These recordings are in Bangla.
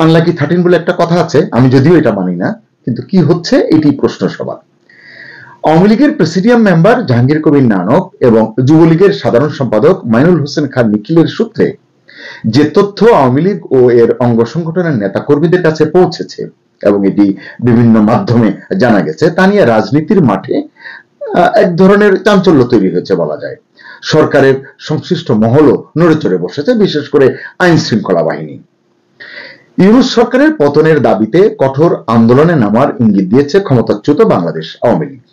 আনলাকি 13 বলে একটা কথা আছে, আমি যদিও এটা মানি না, কিন্তু কি হচ্ছে এটি প্রশ্ন সবার। আওয়ামী লীগের প্রেসিডিয়াম মেম্বার জাহাঙ্গীর কবির নানক এবং যুবলীগের সাধারণ সম্পাদক মাইনুল হোসেন খান নিখিলের সূত্রে যে তথ্য আওয়ামী লীগ ও এর অঙ্গ সংগঠনের নেতা কর্মীদের কাছে পৌঁছেছে এবং এটি বিভিন্ন মাধ্যমে জানা গেছে, তা নিয়ে রাজনীতির মাঠে এক ধরনের চাঞ্চল্য তৈরি হয়েছে বলা যায়। সরকারের সংশ্লিষ্ট মহলও নড়েচড়ে বসেছে, বিশেষ করে আইন শৃঙ্খলা বাহিনী। ইউনূস সরকারের পতনের দাবিতে কঠোর আন্দোলনে নামার ইঙ্গিত দিয়েছে ক্ষমতাচ্যুত বাংলাদেশ আওয়ামী লীগ।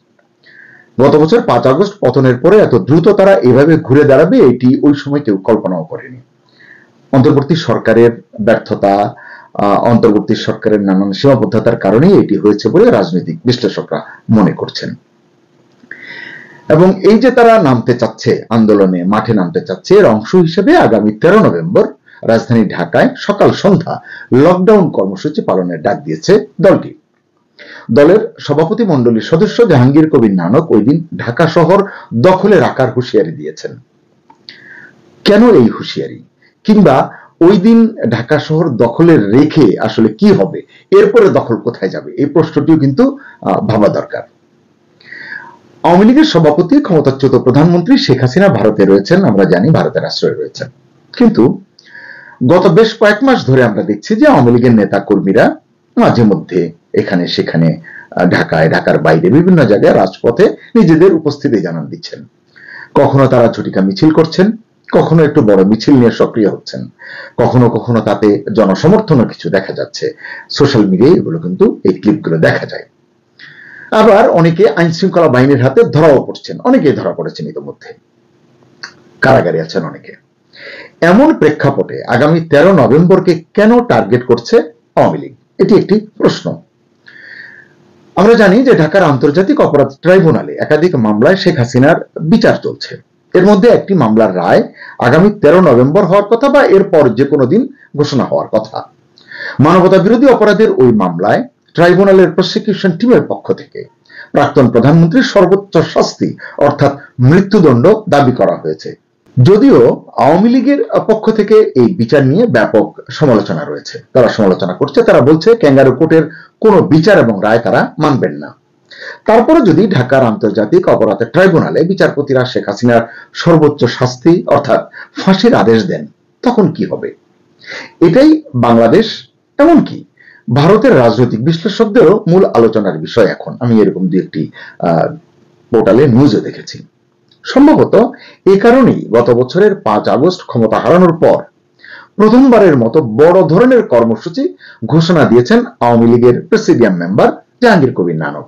গত বছর 5 আগস্ট পতনের পরে এত দ্রুত তারা এভাবে ঘুরে দাঁড়াবে এটি ওই সময় কেউ কল্পনাও করেনি। অন্তর্বর্তী সরকারের ব্যর্থতা, অন্তর্বর্তী সরকারের নানান সীমাবদ্ধতার কারণেই এটি হয়েছে বলে রাজনৈতিক বিশ্লেষকরা মনে করছেন। এবং এই যে তারা নামতে চাচ্ছে, আন্দোলনে মাঠে নামতে চাচ্ছে, এর অংশ হিসেবে আগামী 13 নভেম্বর রাজধানী ঢাকায় সকাল সন্ধ্যা লকডাউন কর্মসূচি পালনের ডাক দিয়েছে দলটি। দলের সভাপতি মণ্ডলীর সদস্য জাহাঙ্গীর কবির নানক ওই দিন ঢাকা শহর দখলে রাখার হুঁশিয়ারি দিয়েছেন। কেন এই হুঁশিয়ারি, কিংবা ওই দিন ঢাকা শহর দখলে রেখে আসলে কি হবে, এরপরে দখল কোথায় যাবে, এই প্রশ্নটিও কিন্তু ভাবা দরকার। আওয়ামী লীগের সভাপতি ক্ষমতাচ্যুত প্রধানমন্ত্রী শেখ হাসিনা ভারতে রয়েছেন, আমরা জানি ভারতের আশ্রয়ে রয়েছেন, কিন্তু গত বেশ কয়েক মাস ধরে আমরা দেখছি যে আওয়ামী লীগের নেতা কর্মীরা মাঝে মধ্যে এখানে সেখানে ঢাকায়, ঢাকার বাইরে বিভিন্ন জায়গায় রাজপথে নিজেদের উপস্থিতি জানান দিচ্ছেন। কখনো তারা ঝটিকা মিছিল করছেন, কখনো একটু বড় মিছিল নিয়ে সক্রিয় হচ্ছেন, কখনো কখনো তাতে জনসমর্থনও কিছু দেখা যাচ্ছে। সোশ্যাল মিডিয়ায় এগুলো কিন্তু, এই ক্লিপগুলো দেখা যায়। আবার অনেকে আইন শৃঙ্খলা বাহিনীর হাতে ধরাও পড়ছেন, অনেকেই ধরা পড়েছেন, ইতিমধ্যে কারাগারে আছেন অনেকে। এমন প্রেক্ষাপটে আগামী 13 নভেম্বরকে কেন টার্গেট করছে আওয়ামী লীগ, এটি একটি প্রশ্ন। আমরা জানি যে ঢাকার আন্তর্জাতিক অপরাধ ট্রাইব্যুনালে একাধিক মামলায় শেখ হাসিনার বিচার চলছে। এর মধ্যে একটি মামলার রায় আগামী 13 নভেম্বর হওয়ার কথা বা এরপর যে কোনো দিন ঘোষণা হওয়ার কথা। মানবতা বিরোধী অপরাধের ওই মামলায় ট্রাইব্যুনালের প্রসিকিউশন টিমের পক্ষ থেকে প্রাক্তন প্রধানমন্ত্রীর সর্বোচ্চ শাস্তি অর্থাৎ মৃত্যুদণ্ড দাবি করা হয়েছে। যদিও আওয়ামী লীগের পক্ষ থেকে এই বিচার নিয়ে ব্যাপক সমালোচনা রয়েছে, তারা সমালোচনা করছে, তারা বলছে ক্যাঙ্গারু কোর্টের কোনো বিচার এবং রায় তারা মানবেন না। তারপরে যদি ঢাকার আন্তর্জাতিক অপরাধ ট্রাইব্যুনালে বিচারপতিরা শেখ হাসিনার সর্বোচ্চ শাস্তি অর্থাৎ ফাঁসির আদেশ দেন, তখন কি হবে? এটাই বাংলাদেশ, এমনকি ভারতের রাজনৈতিক বিশ্লেষকদেরও মূল আলোচনার বিষয় এখন। আমি এরকম দু একটি পোর্টালে নিউজে দেখেছি। সম্ভবত এ কারণেই গত বছরের 5 আগস্ট ক্ষমতা হারানোর পর প্রথমবারের মতো বড় ধরনের কর্মসূচি ঘোষণা দিয়েছেন আওয়ামী লীগের প্রেসিডিয়াম মেম্বার জাহাঙ্গীর কবির নানক।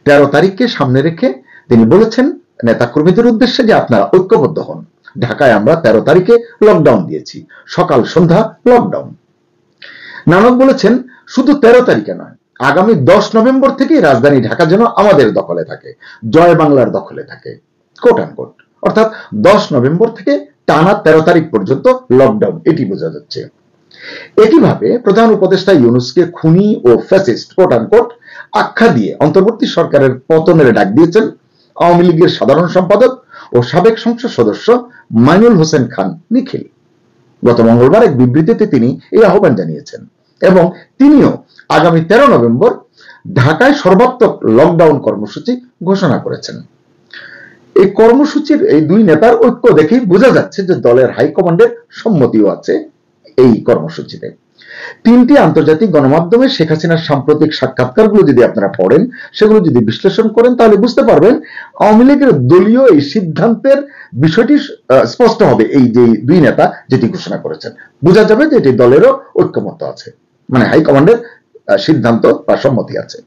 13 তারিখকে সামনে রেখে তিনি বলেছেন নেতাকর্মীদের উদ্দেশ্যে যে আপনারা ঐক্যবদ্ধ হন। ঢাকায় আমরা 13 তারিখে লকডাউন দিয়েছি, সকাল সন্ধ্যা লকডাউন। নানক বলেছেন শুধু 13 তারিখে নয়, আগামী 10 নভেম্বর থেকেই রাজধানী ঢাকা যেন আমাদের দখলে থাকে, জয় বাংলার দখলে থাকে, কোট আনকোট। অর্থাৎ 10 নভেম্বর থেকে টানা 13 তারিখ পর্যন্ত লকডাউন, এটি বোঝা যাচ্ছে। একইভাবে প্রধান উপদেষ্টা ইউনূসকে খুনি ও ফ্যাসিস্ট কোট আনকোট আখ্যা দিয়ে অন্তর্বর্তী সরকারের পতনের ডাক দিয়েছেন আওয়ামী লীগের সাধারণ সম্পাদক ও সাবেক সংসদ সদস্য মাইনুল হোসেন খান নিখিল। গত মঙ্গলবার এক বিবৃতিতে তিনি এই আহ্বান জানিয়েছেন এবং তিনিও আগামী 13 নভেম্বর ঢাকায় সর্বাত্মক লকডাউন কর্মসূচি ঘোষণা করেছেন। এই কর্মসূচির এই দুই নেতার ঐক্য দেখেই বোঝা যাচ্ছে যে দলের হাইকমান্ডের সম্মতিও আছে এই কর্মসূচিতে। 3টি আন্তর্জাতিক গণমাধ্যমে শেখ হাসিনার সাম্প্রতিক সাক্ষাৎকারগুলো যদি আপনারা পড়েন, সেগুলো যদি বিশ্লেষণ করেন, তাহলে বুঝতে পারবেন আওয়ামী লীগের দলীয় এই সিদ্ধান্তের বিষয়টি স্পষ্ট হবে। এই যে দুই নেতা যেটি ঘোষণা করেছেন, বোঝা যাবে যে এটি দলেরও ঐক্যমত্য আছে, মানে হাইকমান্ডের সিদ্ধান্ত বা সম্মতি আছে।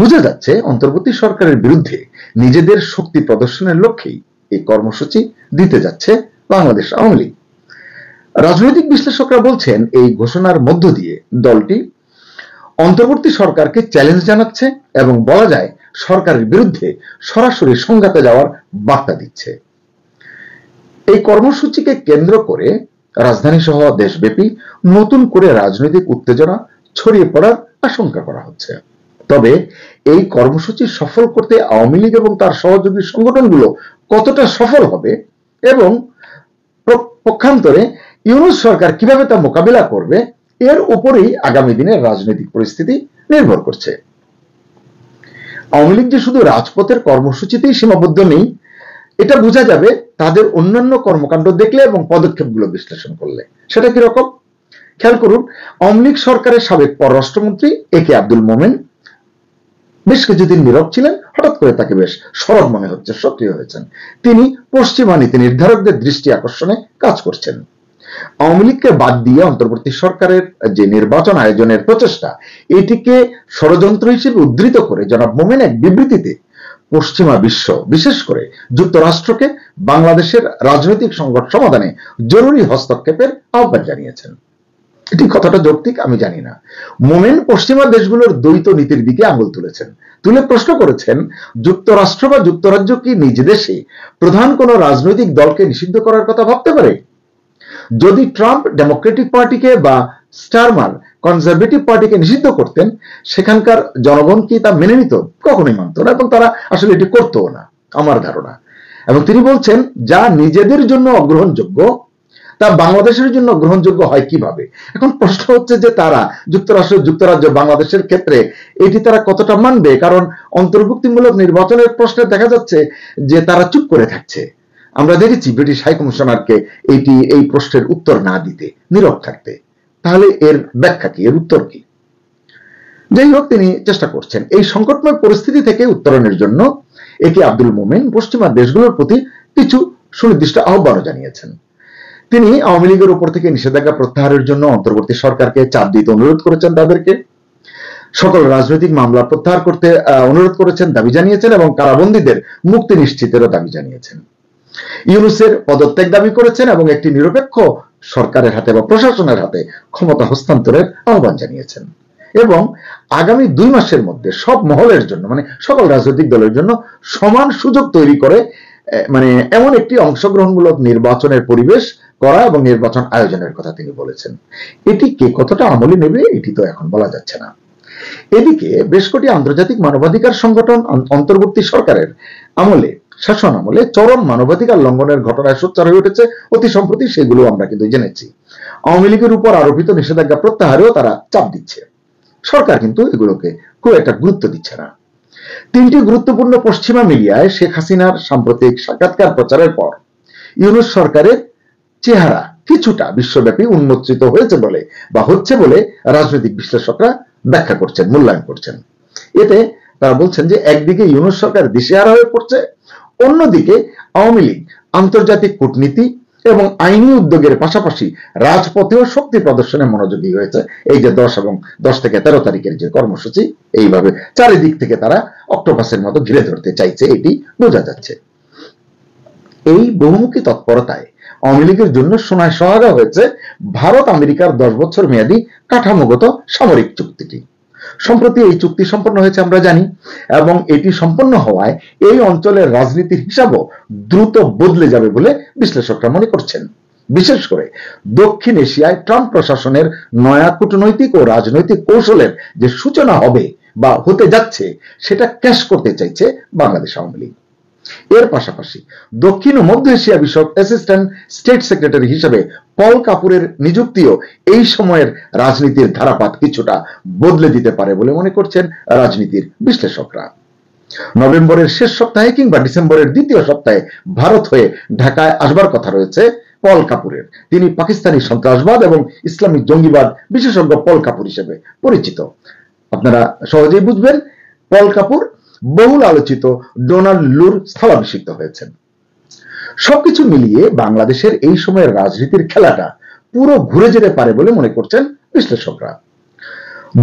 বোঝা যাচ্ছে অন্তর্বর্তী সরকারের বিরুদ্ধে নিজেদের শক্তি প্রদর্শনের লক্ষ্যেই এই কর্মসূচি দিতে যাচ্ছে বাংলাদেশ আওয়ামী লীগ। রাজনৈতিক বিশ্লেষকরা বলছেন এই ঘোষণার মধ্য দিয়ে দলটি অন্তর্বর্তী সরকারকে চ্যালেঞ্জ জানাচ্ছে এবং বলা যায় সরকারের বিরুদ্ধে সরাসরি সংঘাতে যাওয়ার বার্তা দিচ্ছে। এই কর্মসূচিকে কেন্দ্র করে রাজধানী সহ দেশব্যাপী নতুন করে রাজনৈতিক উত্তেজনা ছড়িয়ে পড়ার আশঙ্কা করা হচ্ছে। তবে এই কর্মসূচি সফল করতে আওয়ামী লীগ এবং তার সহযোগী সংগঠনগুলো কতটা সফল হবে এবং পক্ষান্তরে ইউনূস সরকার কিভাবে তা মোকাবিলা করবে, এর উপরেই আগামী দিনের রাজনৈতিক পরিস্থিতি নির্ভর করছে। আওয়ামী লীগ যে শুধু রাজপথের কর্মসূচিতেই সীমাবদ্ধ নেই, এটা বোঝা যাবে তাদের অন্যান্য কর্মকাণ্ড দেখলে এবং পদক্ষেপগুলো বিশ্লেষণ করলে। সেটা কিরকম খেয়াল করুন। আওয়ামী লীগ সরকারের সাবেক পররাষ্ট্রমন্ত্রী একে আব্দুল মোমেন বেশ কিছুদিন নীরব ছিলেন, হঠাৎ করে তাকে বেশ সরব মনে হচ্ছে, সক্রিয় হয়েছেন। তিনি পশ্চিমা নীতি নির্ধারকদের দৃষ্টি আকর্ষণে কাজ করছেন। আওয়ামী লীগকে বাদ দিয়ে অন্তর্বর্তী সরকারের যে নির্বাচন আয়োজনের প্রচেষ্টা, এটিকে ষড়যন্ত্র হিসেবে উদ্ধৃত করে জনাব মোমেন এক বিবৃতিতে পশ্চিমা বিশ্ব, বিশেষ করে যুক্তরাষ্ট্রকে বাংলাদেশের রাজনৈতিক সংকট সমাধানে জরুরি হস্তক্ষেপের আহ্বান জানিয়েছেন। এটি কতটা যৌক্তিক আমি জানি না। মোমেন পশ্চিমা দেশগুলোর দ্বৈত নীতির দিকে আঙুল তুলেছেন, তুলে প্রশ্ন করেছেন, যুক্তরাষ্ট্র বা যুক্তরাজ্য কি নিজ দেশে প্রধান কোন রাজনৈতিক দলকে নিষিদ্ধ করার কথা ভাবতে পারে? যদি ট্রাম্প ডেমোক্রেটিক পার্টিকে বা স্টারমার কনজারভেটিভ পার্টিকে নিষিদ্ধ করতেন, সেখানকার জনগণ কি তা মেনে নিত? কখনোই মানত না, এবং তারা আসলে এটি করতেও না আমার ধারণা। এবং তিনি বলছেন, যা নিজেদের জন্য অগ্রহণযোগ্য তা বাংলাদেশের জন্য গ্রহণযোগ্য হয় কিভাবে? এখন প্রশ্ন হচ্ছে যে তারা যুক্তরাষ্ট্র, যুক্তরাজ্য, বাংলাদেশের ক্ষেত্রে এটি তারা কতটা মানবে? কারণ অন্তর্ভুক্তিমূলক নির্বাচনের প্রশ্নে দেখা যাচ্ছে যে তারা চুপ করে থাকছে। আমরা দেখেছি ব্রিটিশ হাই কমিশনারকে এই প্রশ্নের উত্তর না দিতে, নীরব থাকতে। তাহলে এর ব্যাখ্যা কি, এর উত্তর কি? যাই হোক, তিনি চেষ্টা করছেন এই সংকটময় পরিস্থিতি থেকে উত্তরণের জন্য। একে আব্দুল মোমেন পশ্চিমা দেশগুলোর প্রতি কিছু সুনির্দিষ্ট আহ্বানও জানিয়েছেন। তিনি আওয়ামী লীগের উপর থেকে নিষেধাজ্ঞা প্রত্যাহারের জন্য অন্তর্বর্তী সরকারকে চাপ দিতে অনুরোধ করেছেন, তাদেরকে সকল রাজনৈতিক মামলা প্রত্যাহার করতে অনুরোধ করেছেন, দাবি জানিয়েছেন, এবং কারাবন্দীদের মুক্তি নিশ্চিতেরও দাবি জানিয়েছেন। ইউনূসের পদত্যাগ দাবি করেছেন এবং একটি নিরপেক্ষ সরকারের হাতে বা প্রশাসনের হাতে ক্ষমতা হস্তান্তরের আহ্বান জানিয়েছেন। এবং আগামী 2 মাসের মধ্যে সব মহলের জন্য, মানে সকল রাজনৈতিক দলের জন্য সমান সুযোগ তৈরি করে এমন একটি অংশগ্রহণমূলক নির্বাচনের পরিবেশ করা এবং নির্বাচন আয়োজনের কথা তিনি বলেছেন। এটি কে কতটা আমলে নেবে এটি তো এখন বলা যাচ্ছে না। এদিকে বেশ কটি আন্তর্জাতিক মানবাধিকার সংগঠন অন্তর্বর্তী সরকারের আমলে, শাসন আমলে চরম মানবাধিকার লঙ্ঘনের ঘটনায় সোচ্চার হয়ে উঠেছে অতি সম্প্রতি। সেগুলো আমরা কিন্তু জেনেছি। আওয়ামী লীগের উপর আরোপিত নিষেধাজ্ঞা প্রত্যাহারেও তারা চাপ দিচ্ছে। সরকার কিন্তু এগুলোকে খুব একটা গুরুত্ব দিচ্ছে না। 3টি গুরুত্বপূর্ণ পশ্চিমা মিডিয়ায় শেখ হাসিনার সাম্প্রতিক সাক্ষাৎকার প্রচারের পর ইউনূস সরকারের চেহারা কিছুটা বিশ্বব্যাপী উন্মোচিত হয়েছে বলে বা হচ্ছে বলে রাজনৈতিক বিশ্লেষকরা ব্যাখ্যা করছেন, মূল্যায়ন করছেন। এতে তারা বলছেন যে একদিকে ইউনূস সরকার দিশেহারা হয়ে পড়ছে, অন্যদিকে আওয়ামী লীগ আন্তর্জাতিক কূটনীতি এবং আইনি উদ্যোগের পাশাপাশি রাজপথেও শক্তি প্রদর্শনে মনোযোগী হয়েছে। এই যে 10 থেকে 13 তারিখের যে কর্মসূচি, এইভাবে চারিদিক থেকে তারা অক্টোপাসের মতো ঘিরে ধরতে চাইছে, এটি বোঝা যাচ্ছে। এই বহুমুখী তৎপরতায় আওয়ামী লীগের জন্য সোনায় সোহাগা হয়েছে ভারত আমেরিকার 10 বছর মেয়াদী কাঠামোগত সামরিক চুক্তিটি। সম্প্রতি এই চুক্তি সম্পন্ন হয়েছে আমরা জানি, এবং এটি সম্পন্ন হওয়ায় এই অঞ্চলের রাজনীতির হিসাবও দ্রুত বদলে যাবে বলে বিশ্লেষকরা মনে করছেন। বিশেষ করে দক্ষিণ এশিয়ায় ট্রাম্প প্রশাসনের নয়া কূটনৈতিক ও রাজনৈতিক কৌশলের যে সূচনা হবে বা হতে যাচ্ছে, সেটা ক্যাশ করতে চাইছে বাংলাদেশ আওয়ামী লীগ। এর পাশাপাশি দক্ষিণ ও মধ্য এশিয়া বিষয়ক অ্যাসিস্ট্যান্ট স্টেট সেক্রেটারি হিসেবে পল কাপুরের নিযুক্তিও এই সময়ের রাজনীতির ধারাপাত কিছুটা বদলে দিতে পারে বলে মনে করছেন রাজনীতির বিশ্লেষকরা। নভেম্বরের শেষ সপ্তাহে কিংবা ডিসেম্বরের দ্বিতীয় সপ্তাহে ভারত হয়ে ঢাকায় আসবার কথা রয়েছে পল কাপুরের। তিনি পাকিস্তানি সন্ত্রাসবাদ এবং ইসলামিক জঙ্গিবাদ বিশেষজ্ঞ পল কাপুর হিসেবে পরিচিত। আপনারা সহজেই বুঝবেন, পল কাপুর বহুল আলোচিত ডোনাল্ড লুর স্থলাভিষিক্ত হয়েছেন। সবকিছু মিলিয়ে বাংলাদেশের এই সময়ের রাজনীতির খেলাটা পুরো ঘুরে যেতে পারে বলে মনে করছেন বিশ্লেষকরা।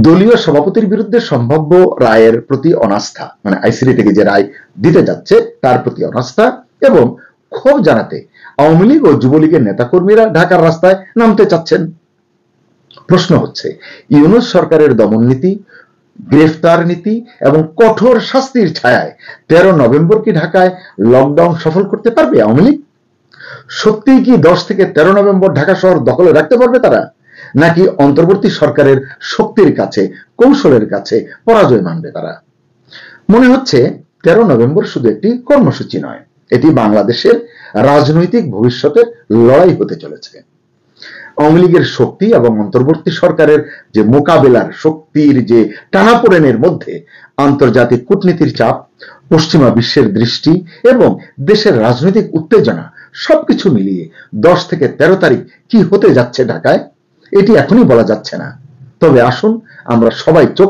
দলীয় সভাপতির বিরুদ্ধে সম্ভাব্য রায়ের প্রতি অনাস্থা, মানে আইসিডি থেকে যে রায় দিতে যাচ্ছে তার প্রতি অনাস্থা এবং ক্ষোভ জানাতে আওয়ামী লীগ ও যুবলীগের নেতাকর্মীরা ঢাকার রাস্তায় নামতে চাচ্ছেন। প্রশ্ন হচ্ছে, ইউনূস সরকারের দমন নীতি, গ্রেফতার নীতি এবং কঠোর শাস্তির ছায়ায় 13 নভেম্বর কি ঢাকায় লকডাউন সফল করতে পারবে আওয়ামী লীগ? সত্যিই কি 10 থেকে 13 নভেম্বর ঢাকা শহর দখলে রাখতে পারবে তারা, নাকি অন্তর্বর্তী সরকারের শক্তির কাছে, কৌশলের কাছে পরাজয় মানবে তারা? মনে হচ্ছে 13 নভেম্বর শুধু একটি কর্মসূচি নয়, এটি বাংলাদেশের রাজনৈতিক ভবিষ্যতের লড়াই হতে চলেছে। আওয়ামী লীগের শক্তি এবং অন্তর্বর্তী সরকারের যে মোকাবেলার শক্তির যে টানাপোড়েনের মধ্যে আন্তর্জাতিক কূটনীতির চাপ, পশ্চিমা বিশ্বের দৃষ্টি এবং দেশের রাজনৈতিক উত্তেজনা সবকিছু মিলিয়ে 10 থেকে 13 তারিখ কি হতে যাচ্ছে ঢাকায় এটি এখনই বলা যাচ্ছে না। তবে আসুন আমরা সবাই চোখ